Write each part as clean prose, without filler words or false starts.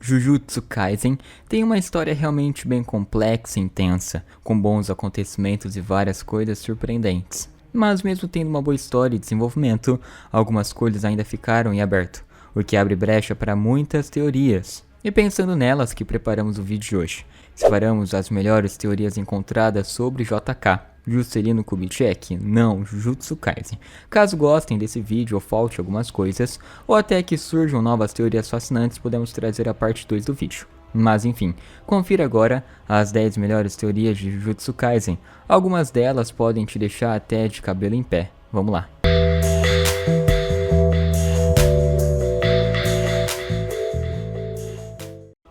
Jujutsu Kaisen tem uma história realmente bem complexa e intensa, com bons acontecimentos e várias coisas surpreendentes. Mas mesmo tendo uma boa história e desenvolvimento, algumas coisas ainda ficaram em aberto, o que abre brecha para muitas teorias. E pensando nelas que preparamos o vídeo de hoje, separamos as melhores teorias encontradas sobre JK, Juscelino Kubitschek, não Jujutsu Kaisen. Caso gostem desse vídeo ou falte algumas coisas, ou até que surjam novas teorias fascinantes, podemos trazer a parte 2 do vídeo. Mas enfim, confira agora as 10 melhores teorias de Jujutsu Kaisen. Algumas delas podem te deixar até de cabelo em pé. Vamos lá.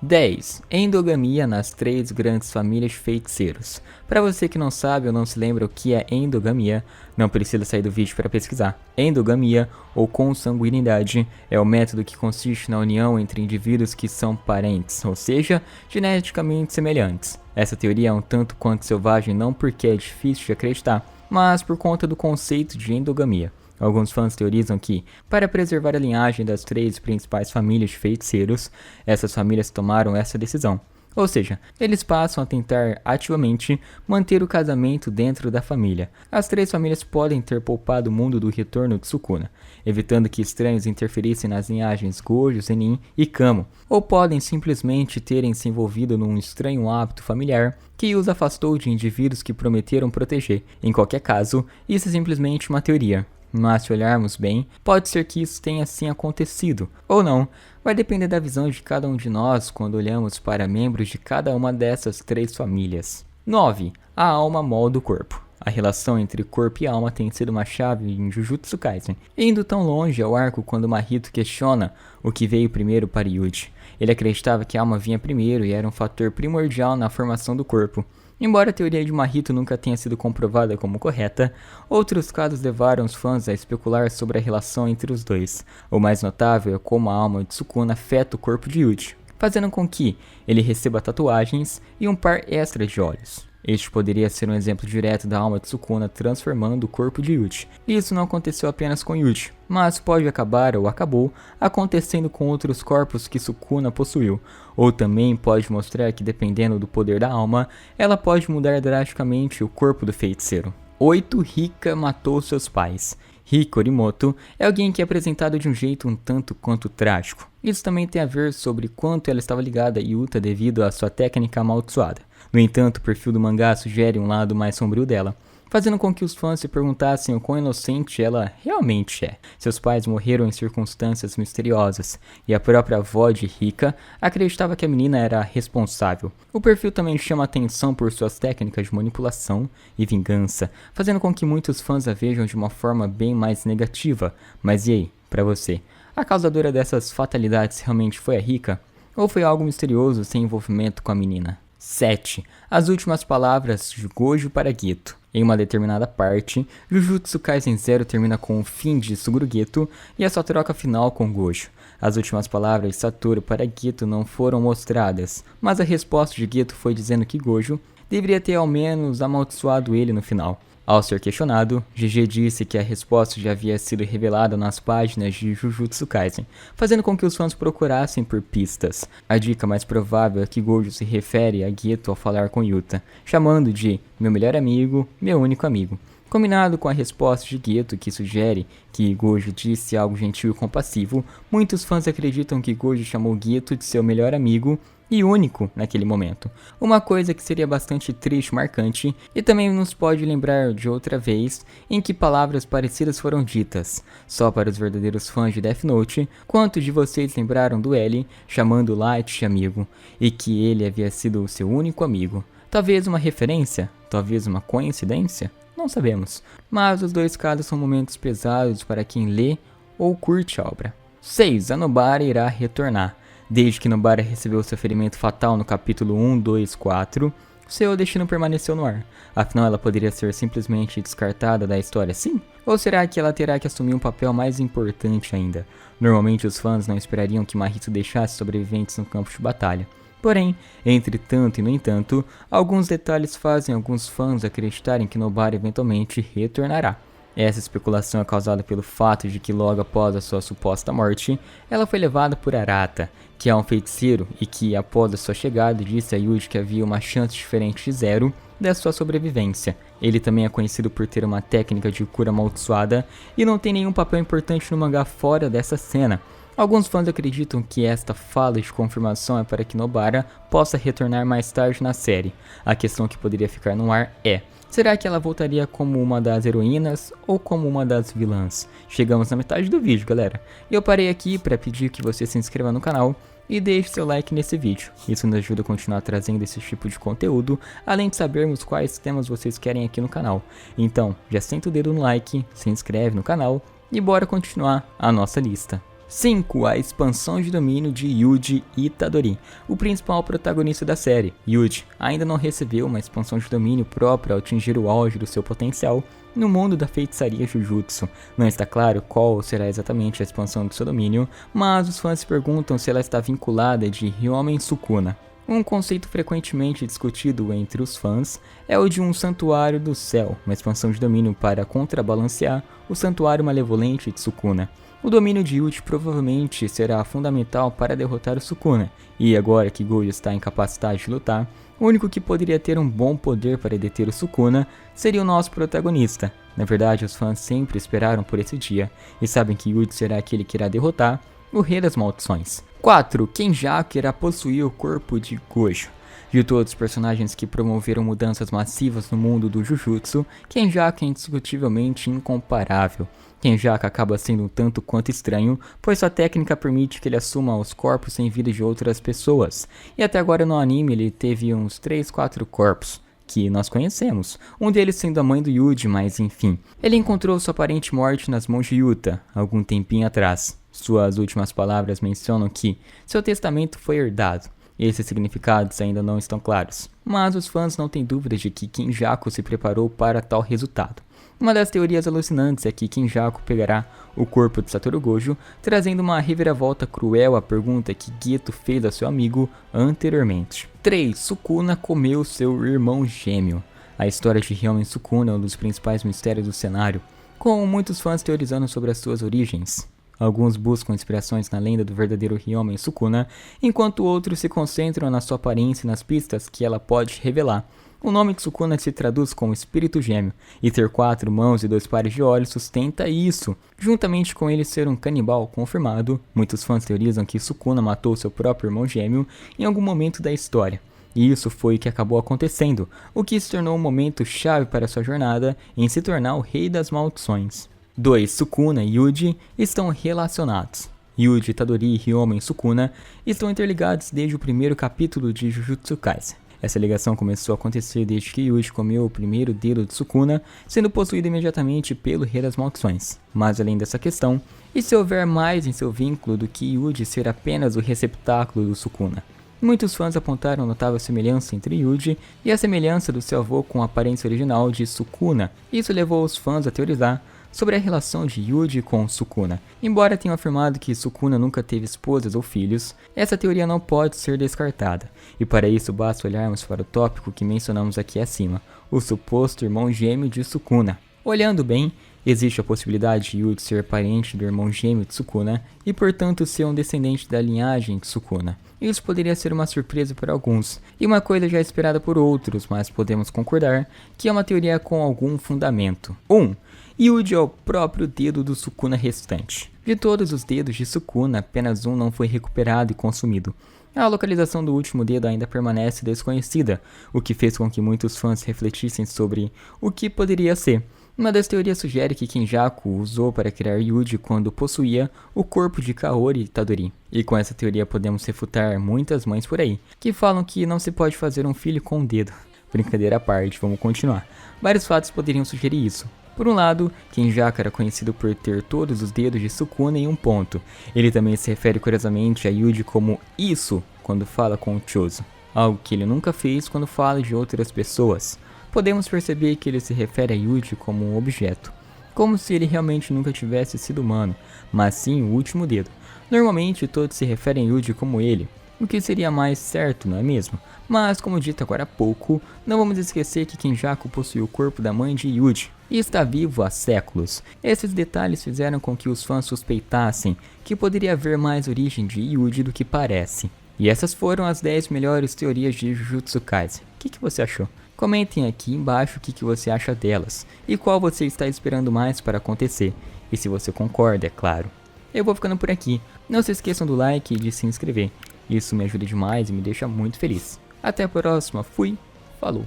10. Endogamia nas 3 grandes famílias de feiticeiros. Para você que não sabe ou não se lembra o que é endogamia, não precisa sair do vídeo para pesquisar. Endogamia, ou consanguinidade, é o método que consiste na união entre indivíduos que são parentes, ou seja, geneticamente semelhantes. Essa teoria é um tanto quanto selvagem não porque é difícil de acreditar, mas por conta do conceito de endogamia. Alguns fãs teorizam que, para preservar a linhagem das 3 principais famílias de feiticeiros, essas famílias tomaram essa decisão. Ou seja, eles passam a tentar ativamente manter o casamento dentro da família. As 3 famílias podem ter poupado o mundo do retorno de Sukuna, evitando que estranhos interferissem nas linhagens Gojo, Zenin e Kamo, ou podem simplesmente terem se envolvido num estranho hábito familiar que os afastou de indivíduos que prometeram proteger. Em qualquer caso, isso é simplesmente uma teoria. Mas se olharmos bem, pode ser que isso tenha sim acontecido, ou não, vai depender da visão de cada um de nós quando olhamos para membros de cada uma dessas 3 famílias. 9. A alma molda o corpo. A relação entre corpo e alma tem sido uma chave em Jujutsu Kaisen, indo tão longe ao arco quando Mahito questiona o que veio primeiro para Yuji. Ele acreditava que a alma vinha primeiro e era um fator primordial na formação do corpo. Embora a teoria de Mahito nunca tenha sido comprovada como correta, outros casos levaram os fãs a especular sobre a relação entre os dois. O mais notável é como a alma de Sukuna afeta o corpo de Yuji, fazendo com que ele receba tatuagens e um par extra de olhos. Este poderia ser um exemplo direto da alma de Sukuna transformando o corpo de Yuji. Isso não aconteceu apenas com Yuji, mas pode acabar ou acabou acontecendo com outros corpos que Sukuna possuiu, ou também pode mostrar que dependendo do poder da alma, ela pode mudar drasticamente o corpo do feiticeiro. 8. Rika matou seus pais. Rika Orimoto é alguém que é apresentado de um jeito um tanto quanto trágico. Isso também tem a ver sobre quanto ela estava ligada a Yuta devido à sua técnica amaldiçoada. No entanto, o perfil do mangá sugere um lado mais sombrio dela, fazendo com que os fãs se perguntassem o quão inocente ela realmente é. Seus pais morreram em circunstâncias misteriosas, e a própria avó de Rika acreditava que a menina era a responsável. O perfil também chama atenção por suas técnicas de manipulação e vingança, fazendo com que muitos fãs a vejam de uma forma bem mais negativa. Mas e aí, pra você? A causadora dessas fatalidades realmente foi a Rika? Ou foi algo misterioso sem envolvimento com a menina? 7. As últimas palavras de Gojo para Geto. Em uma determinada parte, Jujutsu Kaisen Zero termina com o fim de Suguru Geto e a sua troca final com Gojo. As últimas palavras de Satoru para Geto não foram mostradas, mas a resposta de Geto foi dizendo que Gojo deveria ter ao menos amaldiçoado ele no final. Ao ser questionado, GG disse que a resposta já havia sido revelada nas páginas de Jujutsu Kaisen, fazendo com que os fãs procurassem por pistas. A dica mais provável é que Gojo se refere a Geto ao falar com Yuta, chamando de meu melhor amigo, meu único amigo. Combinado com a resposta de Geto, que sugere que Gojo disse algo gentil e compassivo, muitos fãs acreditam que Gojo chamou Geto de seu melhor amigo e único naquele momento. Uma coisa que seria bastante triste e marcante, e também nos pode lembrar de outra vez em que palavras parecidas foram ditas. Só para os verdadeiros fãs de Death Note, quantos de vocês lembraram do L chamando Light de amigo, e que ele havia sido o seu único amigo? Talvez uma referência? Talvez uma coincidência? Não sabemos. Mas os dois casos são momentos pesados para quem lê ou curte a obra. 6. A Nobara irá retornar. Desde que Nobara recebeu seu ferimento fatal no capítulo 1, 2, 4, seu destino permaneceu no ar. Afinal, ela poderia ser simplesmente descartada da história, sim? Ou será que ela terá que assumir um papel mais importante ainda? Normalmente os fãs não esperariam que Mahito deixasse sobreviventes no campo de batalha. Porém, entretanto e no entanto, alguns detalhes fazem alguns fãs acreditarem que Nobara eventualmente retornará. Essa especulação é causada pelo fato de que logo após a sua suposta morte, ela foi levada por Arata, que é um feiticeiro e que após a sua chegada disse a Yuji que havia uma chance diferente de zero da sua sobrevivência. Ele também é conhecido por ter uma técnica de cura amaldiçoada e não tem nenhum papel importante no mangá fora dessa cena. Alguns fãs acreditam que esta fala de confirmação é para que Nobara possa retornar mais tarde na série. A questão que poderia ficar no ar é: será que ela voltaria como uma das heroínas ou como uma das vilãs? Chegamos na metade do vídeo, galera. E eu parei aqui para pedir que você se inscreva no canal e deixe seu like nesse vídeo. Isso nos ajuda a continuar trazendo esse tipo de conteúdo, além de sabermos quais temas vocês querem aqui no canal. Então, já senta o dedo no like, se inscreve no canal e bora continuar a nossa lista. 5. A expansão de domínio de Yuji Itadori, o principal protagonista da série. Yuji ainda não recebeu uma expansão de domínio própria ao atingir o auge do seu potencial no mundo da feitiçaria Jujutsu. Não está claro qual será exatamente a expansão do seu domínio, mas os fãs se perguntam se ela está vinculada de Ryomen Sukuna. Um conceito frequentemente discutido entre os fãs é o de um Santuário do Céu, uma expansão de domínio para contrabalancear o Santuário Malevolente de Sukuna. O domínio de Yuji provavelmente será fundamental para derrotar o Sukuna, e agora que Gojo está incapacitado de lutar, o único que poderia ter um bom poder para deter o Sukuna seria o nosso protagonista. Na verdade, os fãs sempre esperaram por esse dia, e sabem que Yuji será aquele que irá derrotar o Rei das Maldições. 4. Kenjaku irá possuir o corpo de Gojo. De todos os personagens que promoveram mudanças massivas no mundo do Jujutsu, Kenjaku é indiscutivelmente incomparável. Kenjaku acaba sendo um tanto quanto estranho, pois sua técnica permite que ele assuma os corpos sem vida de outras pessoas. E até agora no anime ele teve uns 3-4 corpos que nós conhecemos, um deles sendo a mãe do Yuji, mas enfim. Ele encontrou sua aparente morte nas mãos de Yuta, algum tempinho atrás. Suas últimas palavras mencionam que seu testamento foi herdado. Esses significados ainda não estão claros, mas os fãs não têm dúvida de que Kenjaku se preparou para tal resultado. Uma das teorias alucinantes é que Kenjaku pegará o corpo de Satoru Gojo, trazendo uma reviravolta cruel à pergunta que Geto fez a seu amigo anteriormente. 3. Sukuna comeu seu irmão gêmeo. A história de Ryomen Sukuna é um dos principais mistérios do cenário, com muitos fãs teorizando sobre as suas origens. Alguns buscam inspirações na lenda do verdadeiro Ryomen Sukuna, enquanto outros se concentram na sua aparência e nas pistas que ela pode revelar. O nome de Sukuna se traduz como espírito gêmeo, e ter 4 mãos e 2 pares de olhos sustenta isso. Juntamente com ele ser um canibal confirmado, muitos fãs teorizam que Sukuna matou seu próprio irmão gêmeo em algum momento da história. E isso foi o que acabou acontecendo, o que se tornou um momento chave para sua jornada em se tornar o Rei das Maldições. 2. Sukuna e Yuji estão relacionados. Yuji, Itadori e Ryomen Sukuna estão interligados desde o primeiro capítulo de Jujutsu Kaisen. Essa ligação começou a acontecer desde que Yuji comeu o primeiro dedo de Sukuna, sendo possuído imediatamente pelo Rei das Maldições. Mas além dessa questão, e se houver mais em seu vínculo do que Yuji ser apenas o receptáculo do Sukuna? Muitos fãs apontaram notável semelhança entre Yuji e a semelhança do seu avô com a aparência original de Sukuna. Isso levou os fãs a teorizar sobre a relação de Yuji com Sukuna. Embora tenham afirmado que Sukuna nunca teve esposas ou filhos, essa teoria não pode ser descartada. E para isso basta olharmos para o tópico que mencionamos aqui acima, o suposto irmão gêmeo de Sukuna. Olhando bem, existe a possibilidade de Yuji ser parente do irmão gêmeo de Sukuna e portanto ser um descendente da linhagem de Sukuna. Isso poderia ser uma surpresa para alguns, e uma coisa já esperada por outros, mas podemos concordar que é uma teoria com algum fundamento. 1. Yuji é o próprio dedo do Sukuna restante. De todos os dedos de Sukuna, apenas um não foi recuperado e consumido. A localização do último dedo ainda permanece desconhecida, o que fez com que muitos fãs refletissem sobre o que poderia ser. Uma das teorias sugere que Kenjaku usou para criar Yuji quando possuía o corpo de Kaori Itadori. E com essa teoria podemos refutar muitas mães por aí, que falam que não se pode fazer um filho com um dedo. Brincadeira à parte, vamos continuar. Vários fatos poderiam sugerir isso. Por um lado, Kenjaku era conhecido por ter todos os dedos de Sukuna em um ponto. Ele também se refere curiosamente a Yuji como isso quando fala com o Chozo, algo que ele nunca fez quando fala de outras pessoas. Podemos perceber que ele se refere a Yuji como um objeto, como se ele realmente nunca tivesse sido humano, mas sim o último dedo. Normalmente todos se referem a Yuji como ele, o que seria mais certo, não é mesmo? Mas como dito agora há pouco, não vamos esquecer que Kenjaku possui o corpo da mãe de Yuji. e está vivo há séculos. Esses detalhes fizeram com que os fãs suspeitassem que poderia haver mais origem de Yuji do que parece. E essas foram as 10 melhores teorias de Jujutsu Kaisen. O que você achou? Comentem aqui embaixo o que você acha delas e qual você está esperando mais para acontecer. E se você concorda, é claro. Eu vou ficando por aqui. Não se esqueçam do like e de se inscrever. Isso me ajuda demais e me deixa muito feliz. Até a próxima. Fui. Falou.